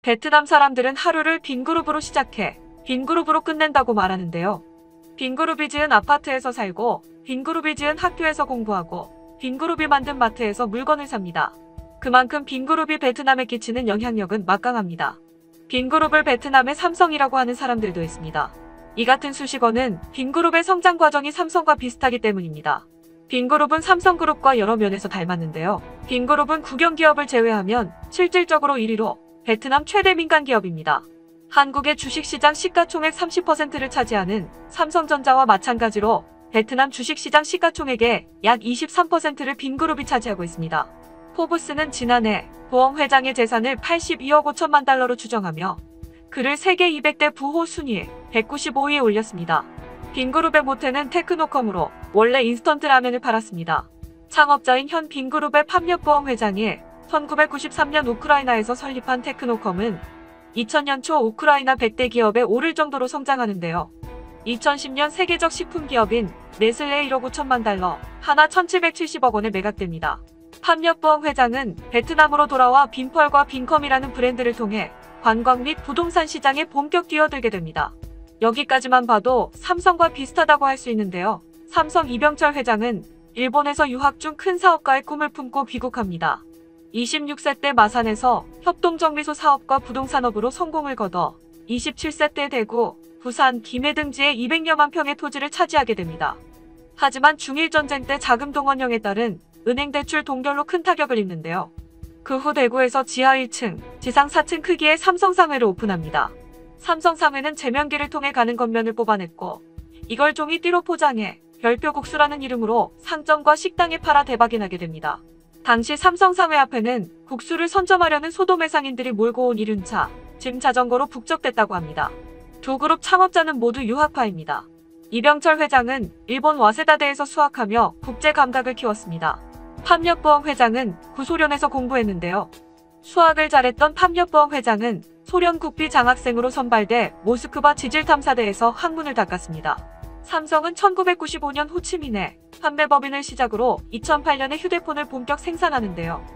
베트남 사람들은 하루를 빈그룹으로 시작해 빈그룹으로 끝낸다고 말하는데요. 빈그룹이 지은 아파트에서 살고 빈그룹이 지은 학교에서 공부하고 빈그룹이 만든 마트에서 물건을 삽니다. 그만큼 빈그룹이 베트남에 끼치는 영향력은 막강합니다. 빈그룹을 베트남의 삼성이라고 하는 사람들도 있습니다. 이 같은 수식어는 빈그룹의 성장 과정이 삼성과 비슷하기 때문입니다. 빈그룹은 삼성그룹과 여러 면에서 닮았는데요. 빈그룹은 국영기업을 제외하면 실질적으로 1위로 베트남 최대 민간기업입니다. 한국의 주식시장 시가총액 30%를 차지하는 삼성전자와 마찬가지로 베트남 주식시장 시가총액의 약 23%를 빈그룹이 차지하고 있습니다. 포브스는 지난해 보험 회장의 재산을 82억 5천만 달러로 추정하며 그를 세계 200대 부호 순위 195위에 올렸습니다. 빈그룹의 모태는 테크노컴으로 원래 인스턴트 라면을 팔았습니다. 창업자인 현 빈그룹의 팜렵보험 회장이 1993년 우크라이나에서 설립한 테크노컴은 2000년 초 우크라이나 100대 기업에 오를 정도로 성장하는데요. 2010년 세계적 식품기업인 네슬레 1억 5천만 달러, 하나 1770억 원에 매각됩니다. 팜렵보험 회장은 베트남으로 돌아와 빈펄과 빈컴이라는 브랜드를 통해 관광 및 부동산 시장에 본격 뛰어들게 됩니다. 여기까지만 봐도 삼성과 비슷하다고 할 수 있는데요. 삼성 이병철 회장은 일본에서 유학 중 큰 사업가의 꿈을 품고 귀국합니다. 26세 때 마산에서 협동정미소 사업과 부동산업으로 성공을 거둬 27세 때 대구, 부산, 김해 등지에 200여만 평의 토지를 차지하게 됩니다. 하지만 중일전쟁 때 자금 동원령에 따른 은행 대출 동결로 큰 타격을 입는데요. 그 후 대구에서 지하 1층, 지상 4층 크기의 삼성상회를 오픈합니다. 삼성상회는 제면기를 통해 가는 겉면을 뽑아냈고 이걸 종이 띠로 포장해 별표국수라는 이름으로 상점과 식당에 팔아 대박이 나게 됩니다. 당시 삼성상회 앞에는 국수를 선점하려는 소도매상인들이 몰고 온 1륜차, 짐 자전거로 북적댔다고 합니다. 두 그룹 창업자는 모두 유학파입니다. 이병철 회장은 일본 와세다대에서 수학하며 국제 감각을 키웠습니다. 팜렵보험 회장은 구소련에서 공부했는데요. 수학을 잘했던 팜렵보험 회장은 소련 국비 장학생으로 선발돼 모스크바 지질탐사대에서 학문을 닦았습니다. 삼성은 1995년 호치민에 판매법인을 시작으로 2008년에 휴대폰을 본격 생산하는데요.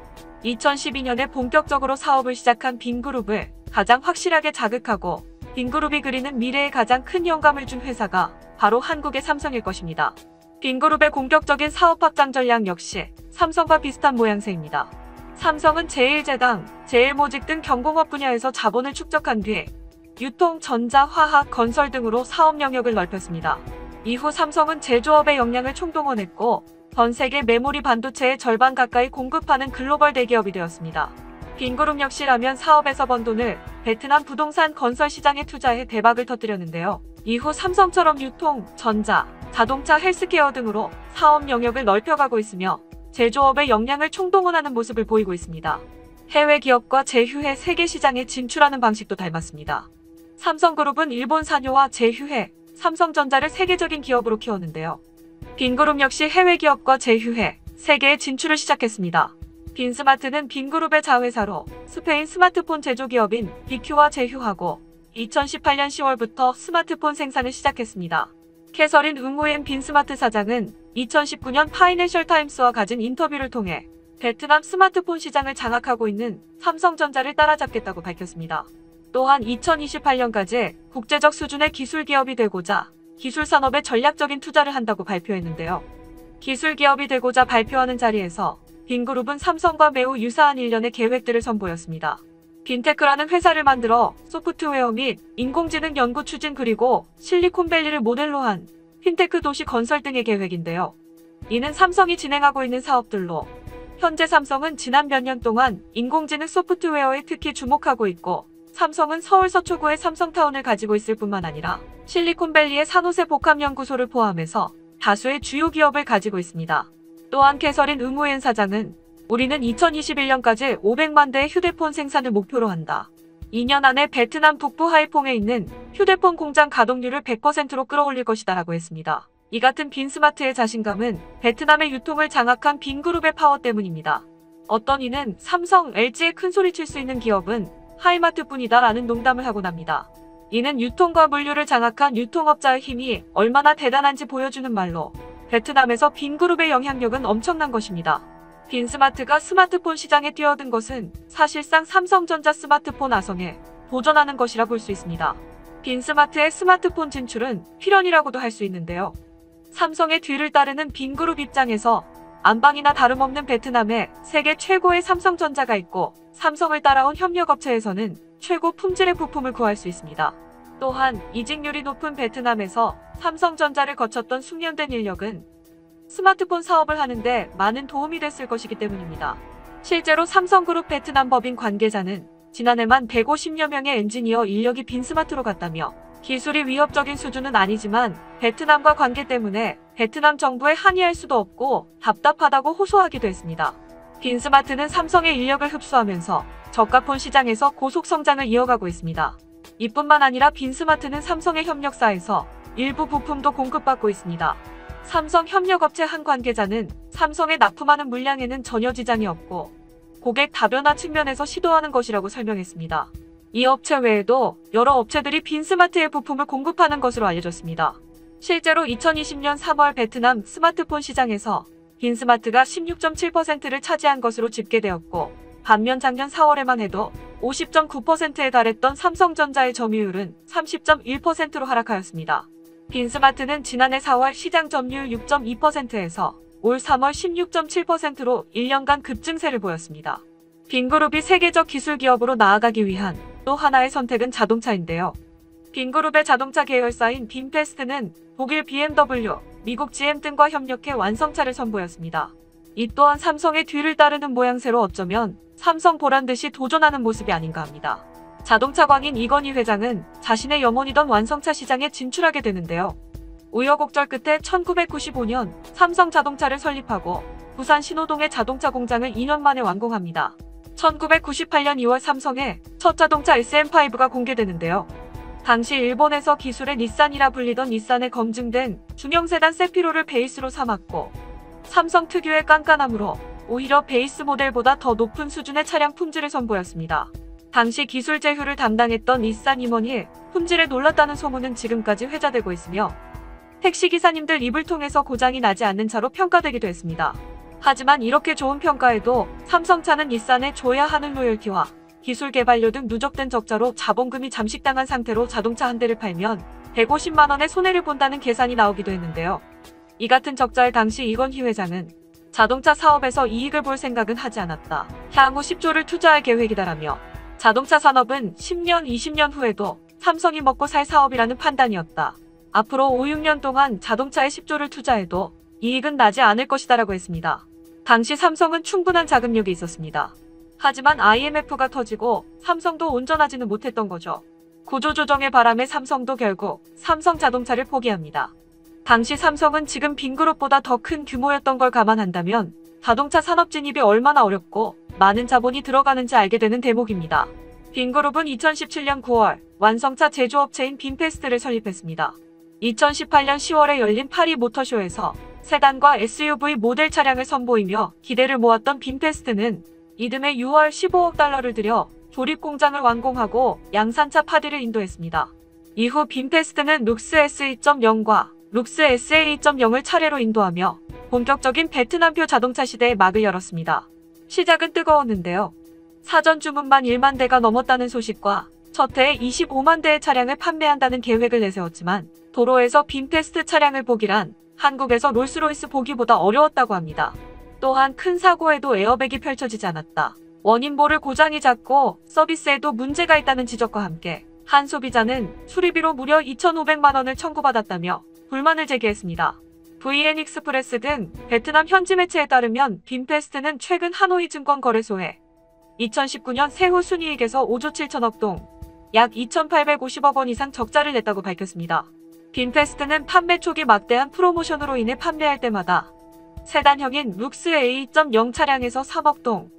2012년에 본격적으로 사업을 시작한 빈그룹을 가장 확실하게 자극하고 빈그룹이 그리는 미래에 가장 큰 영감을 준 회사가 바로 한국의 삼성일 것입니다. 빈그룹의 공격적인 사업 확장 전략 역시 삼성과 비슷한 모양새입니다. 삼성은 제1제당, 제1모직 등 경공업 분야에서 자본을 축적한 뒤 유통, 전자, 화학, 건설 등으로 사업 영역을 넓혔습니다. 이후 삼성은 제조업의 역량을 총동원했고 전 세계 메모리 반도체의 절반 가까이 공급하는 글로벌 대기업이 되었습니다. 빈그룹 역시 라면 사업에서 번 돈을 베트남 부동산 건설 시장에 투자해 대박을 터뜨렸는데요. 이후 삼성처럼 유통, 전자, 자동차, 헬스케어 등으로 사업 영역을 넓혀가고 있으며 제조업의 역량을 총동원하는 모습을 보이고 있습니다. 해외 기업과 제휴해 세계 시장에 진출하는 방식도 닮았습니다. 삼성그룹은 일본 산요와 제휴해 삼성전자를 세계적인 기업으로 키웠는데요. 빈그룹 역시 해외 기업과 제휴해 세계에 진출을 시작했습니다. 빈스마트는 빈그룹의 자회사로 스페인 스마트폰 제조기업인 BQ와 제휴하고 2018년 10월부터 스마트폰 생산을 시작했습니다. 캐서린 응우엔 빈스마트 사장은 2019년 파이낸셜 타임스와 가진 인터뷰를 통해 베트남 스마트폰 시장을 장악하고 있는 삼성전자를 따라잡겠다고 밝혔습니다. 또한 2028년까지 국제적 수준의 기술 기업이 되고자 기술 산업에 전략적인 투자를 한다고 발표했는데요. 기술 기업이 되고자 발표하는 자리에서 빈그룹은 삼성과 매우 유사한 일련의 계획들을 선보였습니다. 빈테크라는 회사를 만들어 소프트웨어 및 인공지능 연구 추진 그리고 실리콘밸리를 모델로 한 핀테크 도시 건설 등의 계획인데요. 이는 삼성이 진행하고 있는 사업들로 현재 삼성은 지난 몇 년 동안 인공지능 소프트웨어에 특히 주목하고 있고 삼성은 서울 서초구에 삼성타운을 가지고 있을 뿐만 아니라 실리콘밸리의 산호세 복합연구소를 포함해서 다수의 주요 기업을 가지고 있습니다. 또한 캐서린 응우엔 사장은 우리는 2021년까지 500만 대의 휴대폰 생산을 목표로 한다. 2년 안에 베트남 북부 하이퐁에 있는 휴대폰 공장 가동률을 100%로 끌어올릴 것이다 라고 했습니다. 이 같은 빈스마트의 자신감은 베트남의 유통을 장악한 빈그룹의 파워 때문입니다. 어떤 이는 삼성, LG에 큰소리칠 수 있는 기업은 하이마트뿐이다 라는 농담을 하곤 합니다. 이는 유통과 물류를 장악한 유통업자의 힘이 얼마나 대단한지 보여주는 말로 베트남에서 빈그룹의 영향력은 엄청난 것입니다. 빈스마트가 스마트폰 시장에 뛰어든 것은 사실상 삼성전자 스마트폰 아성에 도전하는 것이라 볼 수 있습니다. 빈스마트의 스마트폰 진출은 필연이라고도 할 수 있는데요. 삼성의 뒤를 따르는 빈그룹 입장에서 안방이나 다름없는 베트남에 세계 최고의 삼성전자가 있고 삼성을 따라온 협력업체에서는 최고 품질의 부품을 구할 수 있습니다. 또한 이직률이 높은 베트남에서 삼성전자를 거쳤던 숙련된 인력은 스마트폰 사업을 하는데 많은 도움이 됐을 것이기 때문입니다. 실제로 삼성그룹 베트남 법인 관계자는 지난해만 150여 명의 엔지니어 인력이 빈스마트로 갔다며 기술이 위협적인 수준은 아니지만 베트남과 관계 때문에 베트남 정부에 항의할 수도 없고 답답하다고 호소하기도 했습니다. 빈스마트는 삼성의 인력을 흡수하면서 저가폰 시장에서 고속 성장을 이어가고 있습니다. 이뿐만 아니라 빈스마트는 삼성의 협력사에서 일부 부품도 공급받고 있습니다. 삼성 협력업체 한 관계자는 삼성에 납품하는 물량에는 전혀 지장이 없고 고객 다변화 측면에서 시도하는 것이라고 설명했습니다. 이 업체 외에도 여러 업체들이 빈스마트의 부품을 공급하는 것으로 알려졌습니다. 실제로 2020년 3월 베트남 스마트폰 시장에서 빈스마트가 16.7%를 차지한 것으로 집계되었고 반면 작년 4월에만 해도 50.9%에 달했던 삼성전자의 점유율은 30.1%로 하락하였습니다. 빈스마트는 지난해 4월 시장 점유율 6.2%에서 올 3월 16.7%로 1년간 급증세를 보였습니다. 빈그룹이 세계적 기술 기업으로 나아가기 위한 또 하나의 선택은 자동차인데요. 빈그룹의 자동차 계열사인 빈페스트는 독일 BMW, 미국 GM 등과 협력해 완성차를 선보였습니다. 이 또한 삼성의 뒤를 따르는 모양새로 어쩌면 삼성 보란듯이 도전하는 모습이 아닌가 합니다. 자동차광인 이건희 회장은 자신의 염원이던 완성차 시장에 진출하게 되는데요. 우여곡절 끝에 1995년 삼성자동차를 설립하고 부산 신호동의 자동차 공장을 2년 만에 완공합니다. 1998년 2월 삼성의 첫 자동차 SM5가 공개되는데요. 당시 일본에서 기술의 닛산이라 불리던 닛산에 검증된 중형 세단 세피로를 베이스로 삼았고 삼성 특유의 깐깐함으로 오히려 베이스 모델보다 더 높은 수준의 차량 품질을 선보였습니다. 당시 기술 제휴를 담당했던 닛산 임원이 품질에 놀랐다는 소문은 지금까지 회자되고 있으며 택시기사님들 입을 통해서 고장이 나지 않는 차로 평가되기도 했습니다. 하지만 이렇게 좋은 평가에도 삼성차는 닛산에 줘야 하는 로열티와 기술 개발료 등 누적된 적자로 자본금이 잠식당한 상태로 자동차 한 대를 팔면 150만 원의 손해를 본다는 계산이 나오기도 했는데요. 이 같은 적자에 당시 이건희 회장은 자동차 사업에서 이익을 볼 생각은 하지 않았다. 향후 10조를 투자할 계획이다라며 자동차 산업은 10년, 20년 후에도 삼성이 먹고 살 사업이라는 판단이었다. 앞으로 5, 6년 동안 자동차에 10조를 투자해도 이익은 나지 않을 것이다라고 했습니다. 당시 삼성은 충분한 자금력이 있었습니다. 하지만 IMF가 터지고 삼성도 온전하지는 못했던 거죠. 구조조정의 바람에 삼성도 결국 삼성자동차를 포기합니다. 당시 삼성은 지금 빈그룹보다 더 큰 규모였던 걸 감안한다면 자동차 산업 진입이 얼마나 어렵고 많은 자본이 들어가는지 알게 되는 대목입니다. 빈그룹은 2017년 9월 완성차 제조업체인 빈페스트를 설립했습니다. 2018년 10월에 열린 파리 모터쇼에서 세단과 SUV 모델 차량을 선보이며 기대를 모았던 빈페스트는 이듬해 6월 15억 달러를 들여 조립 공장을 완공하고 양산차 파디를 인도했습니다. 이후 빈페스트는 룩스 S2.0과 룩스 SA2.0을 차례로 인도하며 본격적인 베트남표 자동차 시대의 막을 열었습니다. 시작은 뜨거웠는데요. 사전 주문만 1만 대가 넘었다는 소식과 첫 해에 25만 대의 차량을 판매한다는 계획을 내세웠지만 도로에서 빈페스트 차량을 보기란 한국에서 롤스로이스 보기보다 어려웠다고 합니다. 또한 큰 사고에도 에어백이 펼쳐지지 않았다. 원인보를 고장이 잦고 서비스에도 문제가 있다는 지적과 함께 한 소비자는 수리비로 무려 2,500만 원을 청구받았다며 불만을 제기했습니다. VN 익스프레스 등 베트남 현지 매체에 따르면 빈페스트는 최근 하노이 증권거래소에 2019년 세후 순이익에서 5조 7천억 동, 약 2,850억 원 이상 적자를 냈다고 밝혔습니다. 빈페스트는 판매 초기 막대한 프로모션으로 인해 판매할 때마다 세단형인 룩스 A2.0 차량에서 3억 동,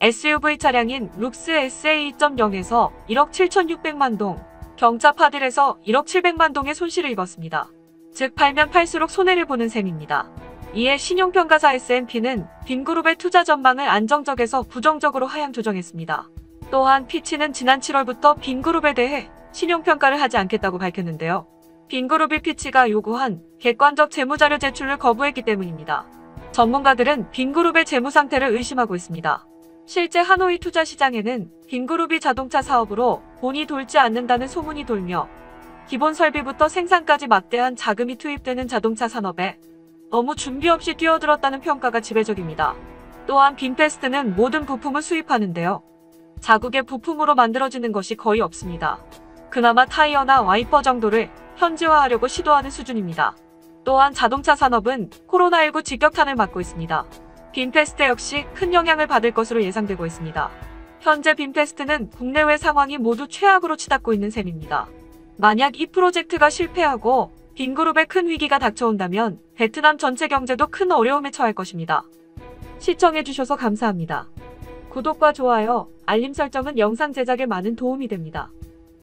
SUV 차량인 룩스 SA2.0에서 1억 7,600만 동, 경차 파딜에서 1억 700만 동의 손실을 입었습니다. 즉 팔면 팔수록 손해를 보는 셈입니다. 이에 신용평가사 S&P는 빈그룹의 투자 전망을 안정적에서 부정적으로 하향 조정했습니다. 또한 피치는 지난 7월부터 빈그룹에 대해 신용평가를 하지 않겠다고 밝혔는데요. 빈그룹이 피치가 요구한 객관적 재무자료 제출을 거부했기 때문입니다. 전문가들은 빈그룹의 재무 상태를 의심하고 있습니다. 실제 하노이 투자 시장에는 빈그룹이 자동차 사업으로 돈이 돌지 않는다는 소문이 돌며 기본 설비부터 생산까지 막대한 자금이 투입되는 자동차 산업에 너무 준비 없이 뛰어들었다는 평가가 지배적입니다. 또한 빈페스트는 모든 부품을 수입하는데요. 자국의 부품으로 만들어지는 것이 거의 없습니다. 그나마 타이어나 와이퍼 정도를 현지화하려고 시도하는 수준입니다. 또한 자동차 산업은 코로나19 직격탄을 맞고 있습니다. 빈페스트 역시 큰 영향을 받을 것으로 예상되고 있습니다. 현재 빈페스트는 국내외 상황이 모두 최악으로 치닫고 있는 셈입니다. 만약 이 프로젝트가 실패하고 빈그룹에 큰 위기가 닥쳐온다면 베트남 전체 경제도 큰 어려움에 처할 것입니다. 시청해주셔서 감사합니다. 구독과 좋아요, 알림 설정은 영상 제작에 많은 도움이 됩니다.